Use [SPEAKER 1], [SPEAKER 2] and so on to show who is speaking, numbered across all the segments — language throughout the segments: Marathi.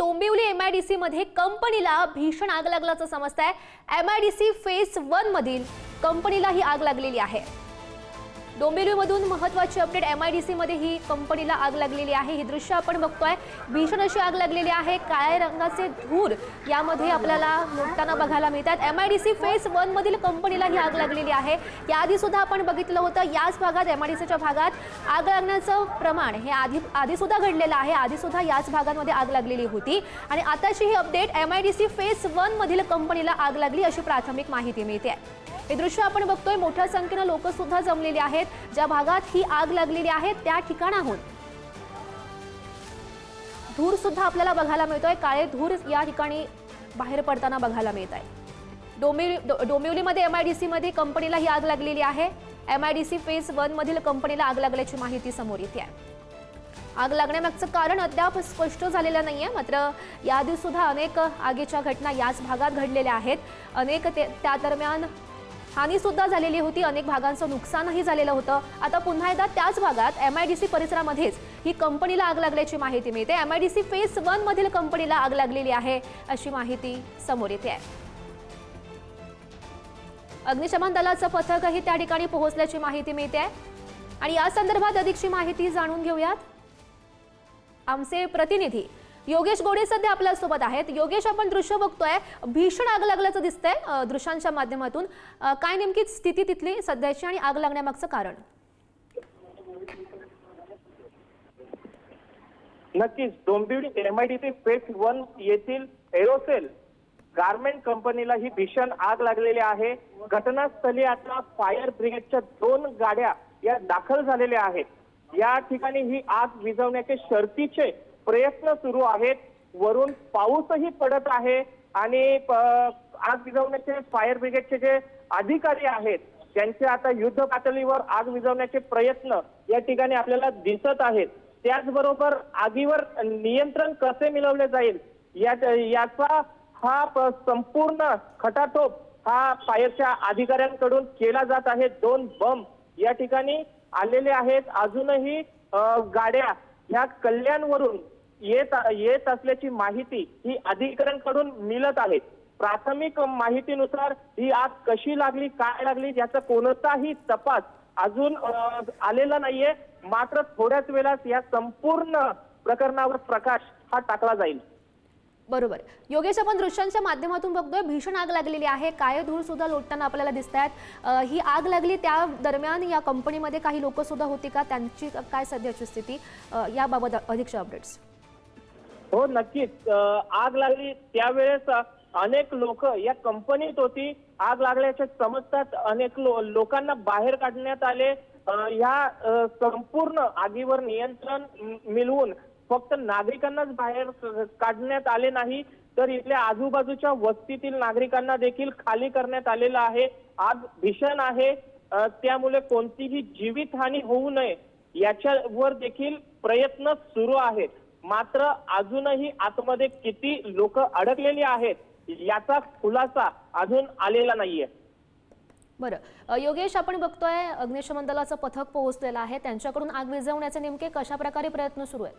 [SPEAKER 1] डोंबिवली एमआयडीसी मध्ये कंपनीला भीषण आग लागल्याचं समजतंय। एमआयडीसी फेज 1 मधील कंपनीला ही आग लागलेली आहे। डोंबिवलीमधून महत्त्वाची अपडेट, एमआयडीसी मध्ये ही कंपनीला आग लागलेली आहे। ही दृश्य आपण बघतोय, भीषण अशी आग लागलेली आहे। काळ्या रंगाचे धूर यामध्ये आपल्याला लोटताना बघायला मिळतात। एमआयडीसी फेज 1 मधील कंपनीला ही आग लागलेली आहे। याआधी सुद्धा आपण बघितलं होतं, याच भागात एमआयडीसीच्या भागात आग लागण्याचं प्रमाण हे आधी सुद्धा घडलेलं आहे। आधी सुद्धा याच भागांमध्ये आग लागलेली होती आणि आताची ही अपडेट, एमआयडीसी फेज 1 मधील कंपनीला आग लागली अशी प्राथमिक माहिती मिळते। हे दृश्य आपण बघतोय, मोठ्या संख्येने लोक सुद्धा जमलेली आहेत। ज्या भागात ही आग लागलेली आहे त्या ठिकाणाहून धूर सुद्धा आपल्याला बघायला मिळतोय। काळे धूर या ठिकाणी बाहेर पडताना बघायला मिळत आहे। डोंबिवलीमध्ये एमआयडीसी मध्ये कंपनीला ही आग लागलेली आहे। एमआयडीसी फेज 1 मधील कंपनीला आग लागल्याची माहिती समोर येते आहे। आग लागण्यामागचं कारण अद्याप स्पष्ट झालेलं नाहीये, मात्र याआधी सुद्धा अनेक आगीच्या घटना याच भागात घडलेल्या आहेत। अनेक त्या दरम्यान हानी सुद्धा झालेली होती, अनेक भागांचं नुकसानही झालेलं होतं। आता पुन्हा एकदा त्याच भागात एमआयडीसी परिसरामध्येच ही कंपनीला आग लागल्याची माहिती मिळते। एमआयडीसी फेज 1 मधील कंपनीला आग लागलेली आहे अशी माहिती समोर येते आहे। अग्निशमन दलाचं पथकही त्या ठिकाणी पोहोचल्याची माहिती मिळते आहे आणि या संदर्भात अधिकची माहिती जाणून घेऊयात। आमचे प्रतिनिधी योगेश गोडे सध्या आपल्या सोबत आहेत। योगेश, आपण दृश्य बघतोय, भीषण आग लागल्याचं दिसतंय दृश्यांच्या माध्यमातून। काय नेमकी स्थिती तिथली सध्याची आणि आग लागण्यामागचं कारण?
[SPEAKER 2] नक्कीच डोंबिवली एमआयडीसी फेज 1 येथील एरोसेल गारमेंट कंपनीला ही भीषण आग लागलेली आहे। घटनास्थळी आता फायर ब्रिगेडच्या 2 गाड्या या दाखल झालेल्या आहेत। या ठिकाणी ही आग विझवण्याचे शर्थीचे प्रयत्न सुरू आहेत। वरून पाऊसही पडत आहे आणि आग विझवण्याचे फायर ब्रिगेडचे जे अधिकारी आहेत त्यांचे आता युद्ध पातळीवर आग विझवण्याचे प्रयत्न या ठिकाणी आपल्याला दिसत आहेत। त्याचबरोबर आगीवर नियंत्रण कसे मिळवले जाईल याचा हा संपूर्ण खटाटोप हा फायरच्या अधिकाऱ्यांकडून केला जात आहे। 2 बंब या ठिकाणी आलेले आहेत। अजूनही गाड्या ह्या कल्याणवरून येत असल्याची माहिती ही अधिकाऱ्यांकडून मिळत आहे। प्राथमिक माहितीनुसार ही आग कशी लागली, काय लागली याचा कोणताही तपास अजून आलेला नाहीये, मात्र थोड्याच वेळात या संपूर्ण प्रकरणावर प्रकाश हा टाकला जाईल।
[SPEAKER 1] बरोबर योगेश, आपण दृश्यांच्या माध्यमातून बघतोय, भीषण आग लागलेली आहे। काळे धूर सुद्धा लोटताना आपल्याला दिसत आहेत। ही आग लागली त्या दरम्यान या कंपनीमध्ये काही लोक सुद्धा होती का, त्यांची काय सध्याची स्थिती, याबाबत अधिकच्या अपडेट्स?
[SPEAKER 2] हो नक्कीच, आग लागली त्यावेळेस अनेक लोक या कंपनीत होती। आग लागल्याचे समजतात अनेक लोकांना बाहेर काढण्यात आले। ह्या संपूर्ण आगीवर नियंत्रण मिळवून फक्त नागरिकांनाच बाहेर काढण्यात आले नाही, तर इथल्या आजूबाजूच्या वस्तीतील नागरिकांना देखील खाली करण्यात आलेलं आहे। आग भीषण आहे, त्यामुळे कोणतीही जीवितहानी होऊ नये याच्यावर देखील प्रयत्न सुरू आहेत। मात्र अजूनही आतमध्ये किती लोक अडकलेली आहेत याचा खुलासा अजून आलेला नाहीये।
[SPEAKER 1] बरं योगेश, आपण बघतोय अग्निशमन दलाचं पथक पोहोचलेलं आहे, त्यांच्याकडून आग विझवण्याचे नेमके कशा प्रकारे प्रयत्न सुरू आहेत?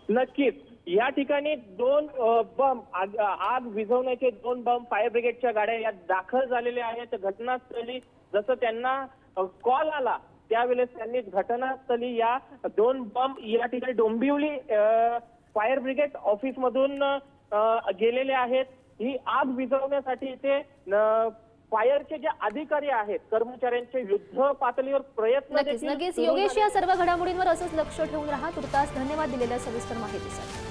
[SPEAKER 2] नक्कीच या ठिकाणी 2 बंब आग विझवण्याचे 2 बंब फायर ब्रिगेडच्या गाड्या या दाखल झालेल्या आहेत घटनास्थळी। जसं त्यांना कॉल आला त्यावेळेस त्यांनी घटनास्थळी या 2 बंब या ठिकाणी डोंबिवली फायर ब्रिगेड ऑफिस मधून गेलेले आहेत। ही आग विझवण्यासाठी इथे फायरचे जे अधिकारी आहेत कर्मचाऱ्यांचे युद्ध पातळीवर प्रयत्न
[SPEAKER 1] नक्कीच योगेश, या सर्व घडामोडींवर असंच लक्ष ठेवून राहा। तुर्तास धन्यवाद दिलेल्या सविस्तर माहितीसाठी।